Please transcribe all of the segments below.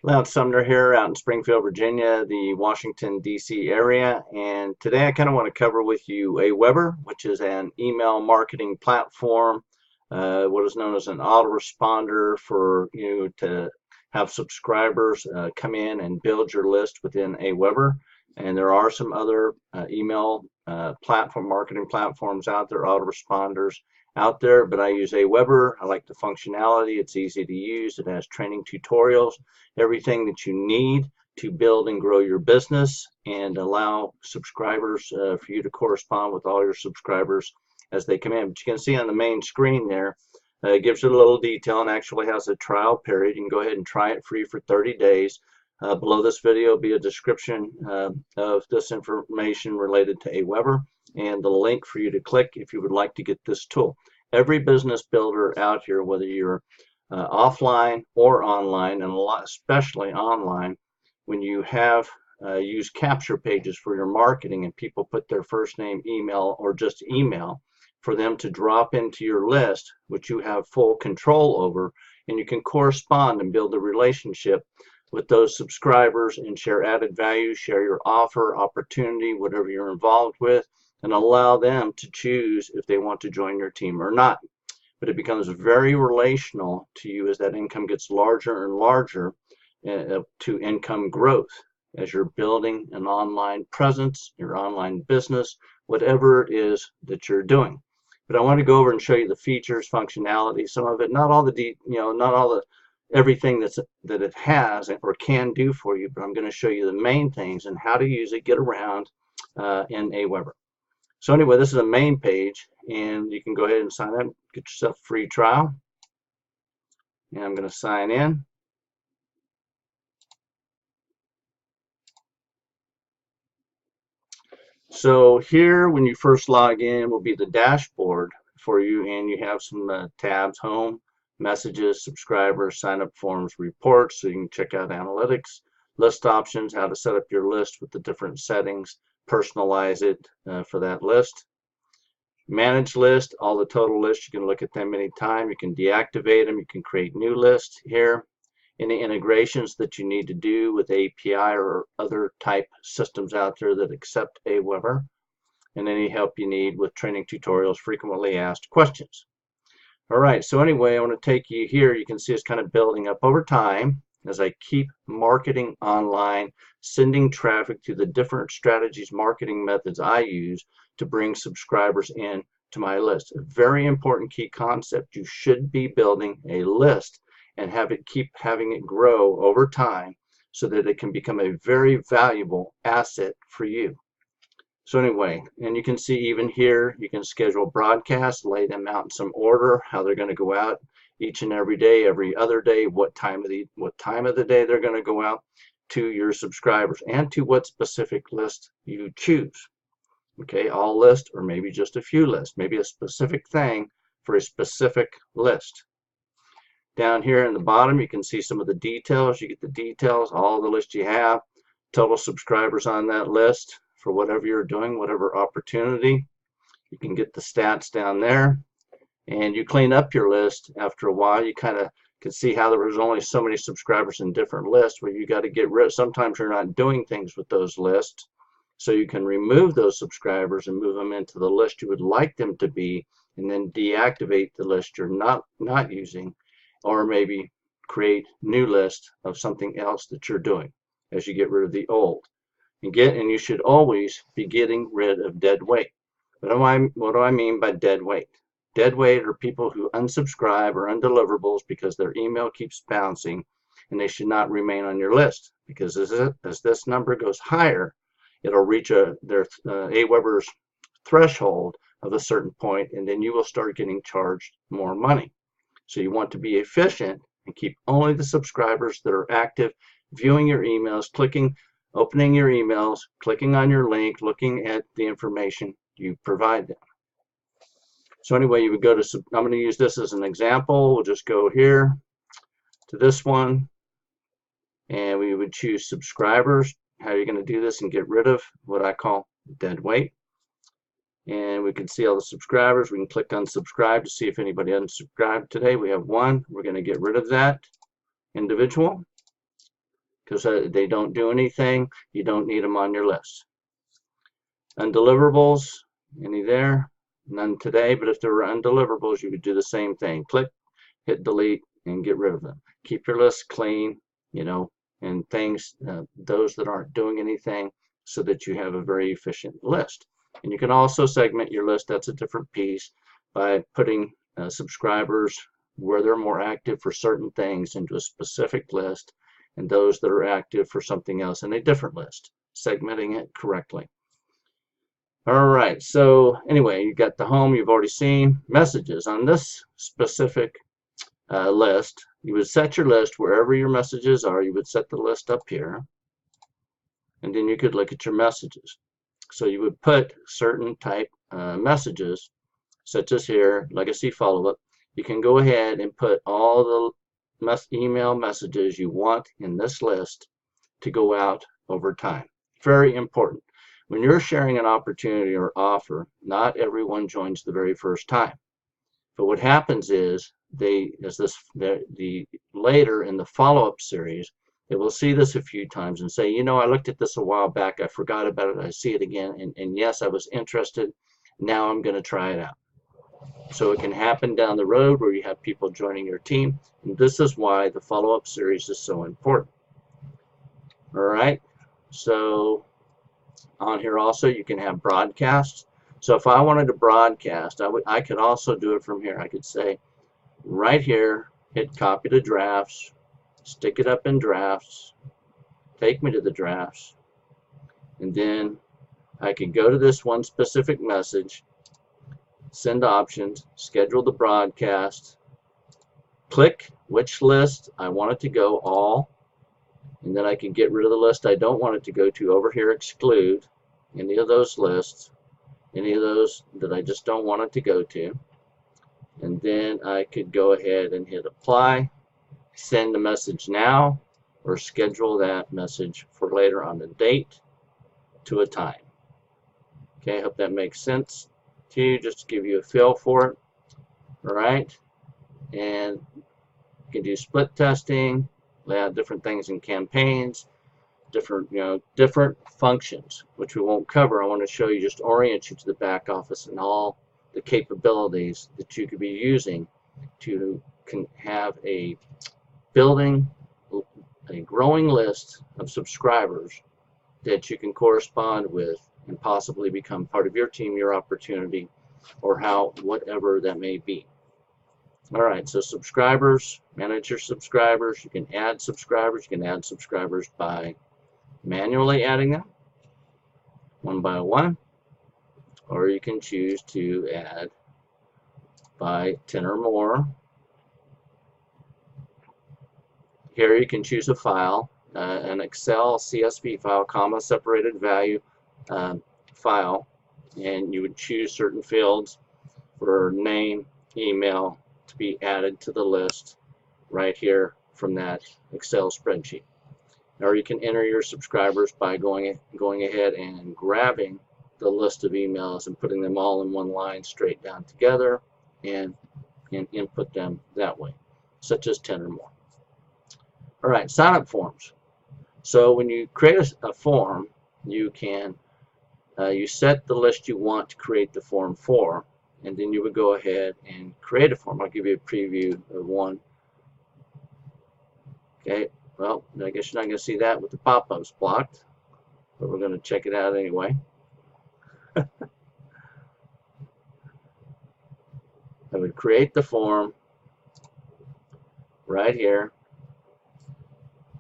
Lance Sumner here out in Springfield, Virginia, the Washington, D.C. area. And today I kind of want to cover with you Aweber, which is an email marketing platform, what is known as an autoresponder for you to have subscribers come in and build your list within Aweber. And there are some other email platform marketing platforms out there, autoresponders out there, but I use Aweber. I like the functionality. It's easy to use. It has training tutorials, everything that you need to build and grow your business and allow subscribers for you to correspond with all your subscribers as they come in. But you can see on the main screen there, it gives you a little detail and actually has a trial period. You can go ahead and try it free for 30 days. Below this video will be a description of this information related to Aweber and the link for you to click if you would like to get this tool. Every business builder out here, whether you're offline or online, and a lot, especially online, when you have use capture pages for your marketing and people put their first name, email, or just email for them to drop into your list, which you have full control over, and you can correspond and build a relationship with those subscribers and share added value, share your offer, opportunity, whatever you're involved with, and allow them to choose if they want to join your team or not. But it becomes very relational to you as that income gets larger and larger to income growth as you're building an online presence, your online business, whatever it is that you're doing. But I want to go over and show you the features, functionality, some of it, not all the not all the everything that it has or can do for you, but I'm going to show you the main things and how to use it, get around in Aweber. So anyway, this is the main page, and you can go ahead and sign up, get yourself a free trial. And I'm going to sign in. So here, when you first log in, will be the dashboard for you, and you have some tabs: home, messages, subscribers, sign up forms, reports, so you can check out analytics, list options, how to set up your list with the different settings, personalize it for that list. Manage list, all the total lists, you can look at them anytime. You can deactivate them, you can create new lists here. Any integrations that you need to do with API or other type systems out there that accept Aweber, and any help you need with training tutorials, frequently asked questions. All right, so anyway, I want to take you here. You can see it's kind of building up over time as I keep marketing online, sending traffic to the different strategies, marketing methods I use to bring subscribers in to my list. A very important key concept. You should be building a list and keep having it grow over time so that it can become a very valuable asset for you. So anyway, and you can see even here, you can schedule broadcasts, lay them out in some order, how they're going to go out each and every day, every other day, what time of the day they're going to go out to your subscribers, and to what specific list you choose. Okay, all lists, or maybe just a few lists, maybe a specific thing for a specific list. Down here in the bottom, you can see some of the details. You get the details, all the lists you have, total subscribers on that list for whatever you're doing, whatever opportunity. You can get the stats down there, and you clean up your list after a while. You kind of can see how there was only so many subscribers in different lists where you got to get rid. Sometimes you're not doing things with those lists, so you can remove those subscribers and move them into the list you would like them to be, and then deactivate the list you're not using, or maybe create new list of something else that you're doing as you get rid of the old. And you should always be getting rid of dead weight. What do I mean by dead weight? Dead weight are people who unsubscribe or undeliverables because their email keeps bouncing, and they should not remain on your list, because as this number goes higher, it'll reach Aweber's threshold of a certain point, and then you will start getting charged more money. So you want to be efficient and keep only the subscribers that are active, viewing your emails, opening your emails, clicking on your link, looking at the information you provide them. So anyway, you would go to, I'm going to use this as an example. We'll just go here to this one, and we would choose subscribers. How you're going to do this and get rid of what I call dead weight. And we can see all the subscribers. We can click on subscribe to see if anybody unsubscribed today. We have one. We're going to get rid of that individual. because they don't do anything. You don't need them on your list. Undeliverables, any there? None today, but if there were undeliverables, you would do the same thing. Click, hit delete, and get rid of them. Keep your list clean, and things, those that aren't doing anything, so that you have a very efficient list. And you can also segment your list. That's a different piece, by putting subscribers where they're more active for certain things into a specific list, and those that are active for something else in a different list, segmenting it correctly. All right, so anyway, you got the home, you've already seen. Messages. On this specific list, you would set your list wherever your messages are. You would set the list up here, and then you could look at your messages. So you would put certain type messages, such as here, legacy follow-up. You can go ahead and put all the email messages you want in this list to go out over time. Very important. When you're sharing an opportunity or offer, not everyone joins the very first time. But what happens is later in the follow-up series, they will see this a few times and say, I looked at this a while back, I forgot about it, I see it again, and yes, I was interested, now I'm going to try it out. So it can happen down the road where you have people joining your team, and this is why the follow-up series is so important. All right, so on here also you can have broadcasts. So if I wanted to broadcast, I could also do it from here. I could say right here, hit copy to drafts, stick it up in drafts, take me to the drafts, and then I could go to this one specific message, send options, schedule the broadcast, click which list I want it to go, all, and then I can get rid of the list I don't want it to go to. Over here, exclude any of those lists, any of those that I just don't want it to go to, and then I could go ahead and hit apply, send the message now, or schedule that message for later on the date to a time. Okay, I hope that makes sense to you, just to give you a feel for it. All right, and you can do split testing, lay out different things in campaigns, different functions, which we won't cover. I want to show you, just orient you to the back office and all the capabilities that you could be using to have a growing list of subscribers that you can correspond with and possibly become part of your team, your opportunity, or whatever that may be. All right, so subscribers, manage your subscribers. You can add subscribers. You can add subscribers by manually adding them one by one, or you can choose to add by 10 or more. Here you can choose a file, an Excel CSV file, comma separated value file, and you would choose certain fields for name, email to be added to the list right here from that Excel spreadsheet. Or you can enter your subscribers by going ahead and grabbing the list of emails and putting them all in one line straight down together, and input them that way, such as 10 or more. All right, sign-up forms. So when you create a form, you can you set the list you want to create the form for, and then you would go ahead and create a form. I'll give you a preview of one. Okay, well, I guess you're not going to see that with the pop-ups blocked, but we're going to check it out anyway. I would create the form right here,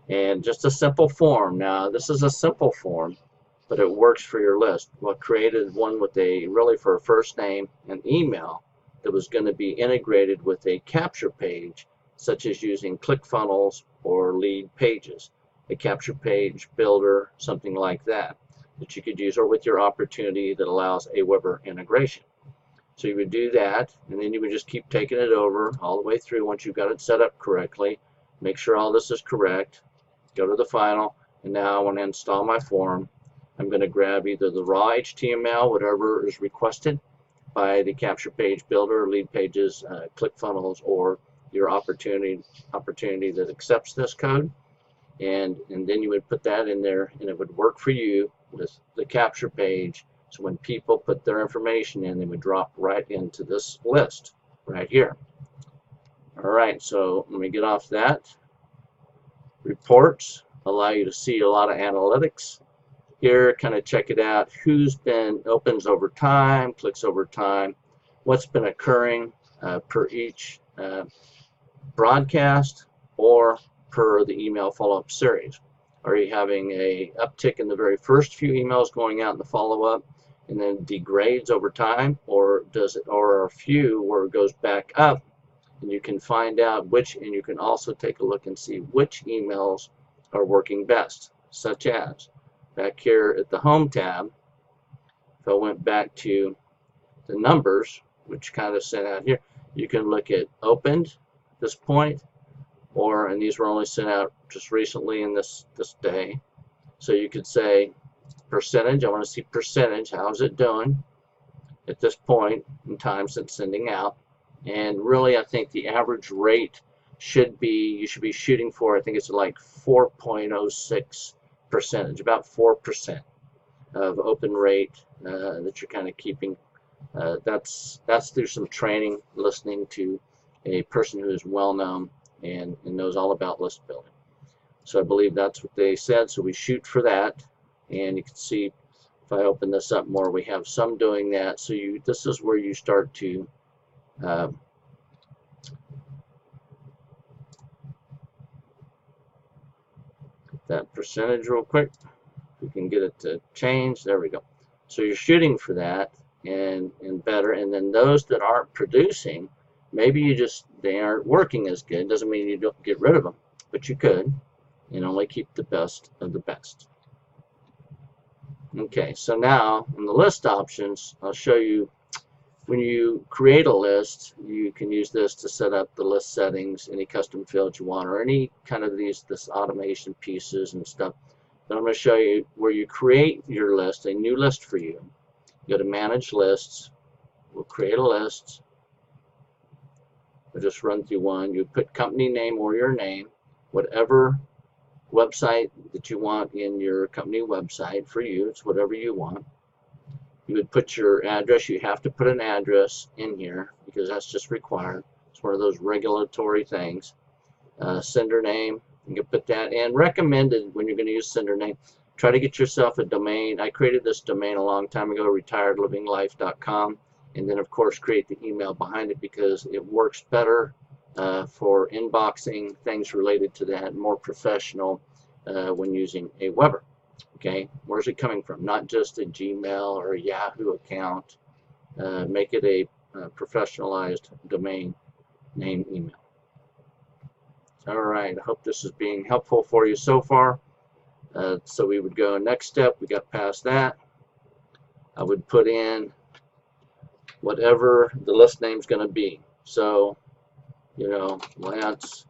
and just a simple form. Now, this is a simple form, but it works for your list. Well, created one with for a first name and email that was going to be integrated with a capture page, such as using ClickFunnels or lead pages, a capture page builder, something like that you could use, or with your opportunity that allows Aweber integration. So you would do that, and then you would just keep taking it over all the way through. Once you've got it set up correctly, make sure all this is correct, go to the final, and now I want to install my form. I'm going to grab either the raw HTML, whatever is requested by the capture page builder, lead pages, ClickFunnels, or your opportunity that accepts this code, and then you would put that in there, and it would work for you with the capture page. So when people put their information in, they would drop right into this list right here. All right, so let me get off that. Reports allow you to see a lot of analytics. Here, kind of check it out. Who's been opens over time, clicks over time, what's been occurring per each broadcast or per the email follow-up series. Are you having a uptick in the very first few emails going out in the follow-up and then degrades over time, or does it, or a few where it goes back up? And you can find out which, and you can also take a look and see which emails are working best, such as back here at the Home tab. If I went back to the numbers, which kind of sent out here, you can look at opened at this point, or, and these were only sent out just recently in this day. So you could say percentage, I want to see percentage, how's it doing at this point in time since sending out. And really, I think the average rate should be, you should be shooting for, I think it's like 4.06%, about 4% of open rate that you're kind of keeping. That's through some training, listening to a person who is well known and knows all about list building. So I believe that's what they said. So we shoot for that, and you can see if I open this up more, we have some doing that. So this is where you start to get that percentage real quick. We can get it to change. There we go. So you're shooting for that and better. And then those that aren't producing, maybe they aren't working as good. Doesn't mean you don't get rid of them, but you could, and only keep the best of the best. Okay, so now in the list options, I'll show you when you create a list, you can use this to set up the list settings, any custom fields you want, or any kind of this automation pieces and stuff. Then I'm going to show you where you create your list, a new list for you. You go to Manage Lists. We'll create a list. We'll just run through one. You put company name or your name, whatever website that you want in your company website for you. It's whatever you want. You would put your address. You have to put an address in here because that's just required. It's one of those regulatory things. Sender name, you can put that in. Recommended when you're going to use sender name, try to get yourself a domain. I created this domain a long time ago, retiredlivinglife.com, and then of course create the email behind it because it works better for inboxing, things related to that, more professional when using Aweber. Okay, where's it coming from? Not just a Gmail or a Yahoo account. Make it a professionalized domain name email. All right, I hope this is being helpful for you so far. So we would go next step. We got past that. I would put in whatever the list name is going to be. So, you know, Lance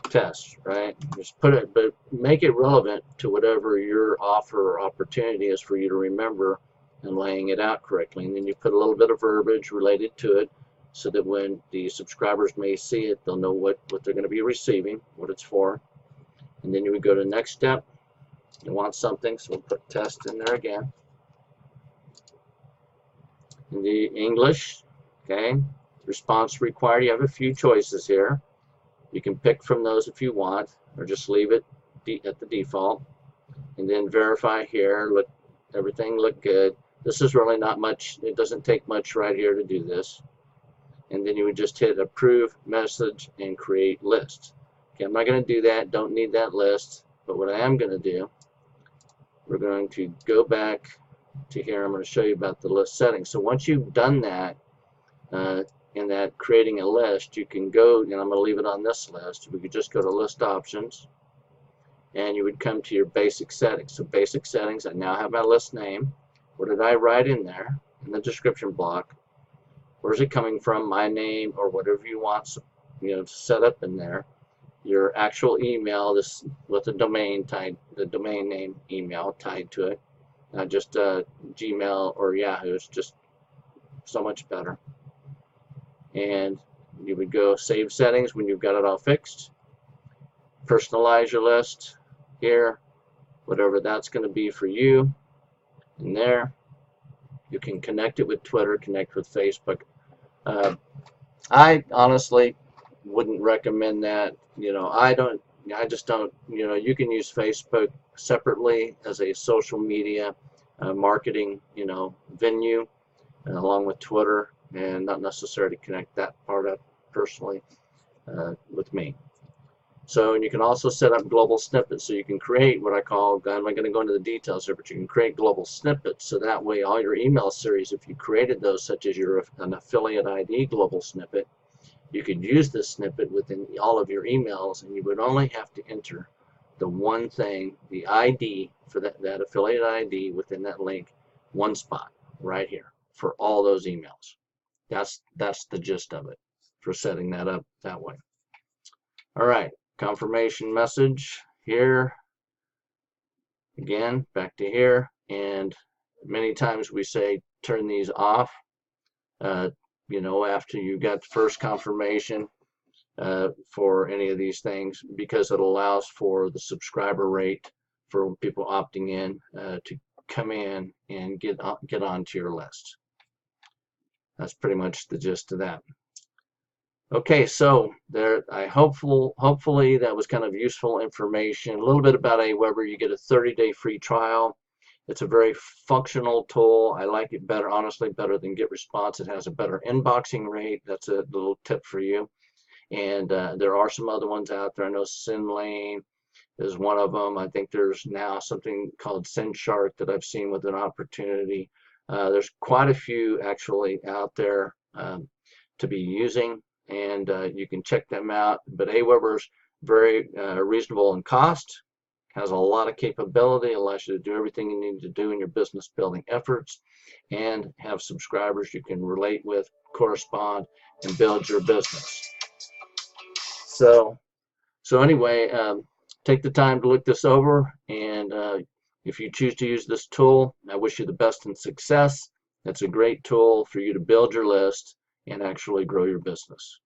Test, right? Just put it, but make it relevant to whatever your offer or opportunity is for you to remember and laying it out correctly. And then you put a little bit of verbiage related to it so that when the subscribers may see it, they'll know what they're going to be receiving, what it's for. And then you would go to next step. You want something, so we'll put test in there again. In the English, okay, response required, you have a few choices here. You can pick from those if you want, or just leave it at the default. And then verify here, look, everything looked good. This is really not much, it doesn't take much right here to do this. And then you would just hit approve message and create list. Okay, I'm not going to do that, don't need that list, but what I am going to do, we're going to go back to here. I'm going to show you about the list settings. So once you've done that, in that creating a list, you can go, and I'm going to leave it on this list. We could just go to list options, and you would come to your basic settings. So basic settings, I now have my list name. What did I write in there in the description block? Where's it coming from? My name or whatever you want, you know, to set up in there. Your actual email, this with the domain tied, the domain name email tied to it, not just Gmail or Yahoo. It's just so much better. And you would go save settings when you've got it all fixed. Personalize your list. here, whatever that's going to be for you. And there, you can connect it with Twitter, connect with Facebook. I honestly wouldn't recommend that. I just don't, you can use Facebook separately as a social media marketing, venue, along with Twitter, and not necessarily connect that part up personally with me. So, and you can also set up global snippets. So you can create what I call, I'm not going to go into the details here, but you can create global snippets. So that way all your email series, if you created those, such as an affiliate ID global snippet, you could use this snippet within all of your emails, and you would only have to enter the one thing, the ID for that affiliate ID within that link, one spot right here for all those emails. That's the gist of it for setting that up that way. All right, confirmation message here. Again, back to here, and many times we say turn these off. After you got the first confirmation for any of these things, because it allows for the subscriber rate for people opting in to come in and get onto your list. That's pretty much the gist of that. Okay, so there, hopefully that was kind of useful information. A little bit about Aweber. You get a 30-day free trial. It's a very functional tool. I like it better, honestly, better than GetResponse. It has a better inboxing rate. That's a little tip for you. And there are some other ones out there. I know SendLane is one of them. I think there's now something called SendShark that I've seen with an opportunity. There's quite a few actually out there to be using, and you can check them out. But Aweber's very reasonable in cost, has a lot of capability, allows you to do everything you need to do in your business building efforts, and have subscribers you can relate with, correspond, and build your business. So anyway, take the time to look this over, and if you choose to use this tool, I wish you the best in success. It's a great tool for you to build your list and actually grow your business.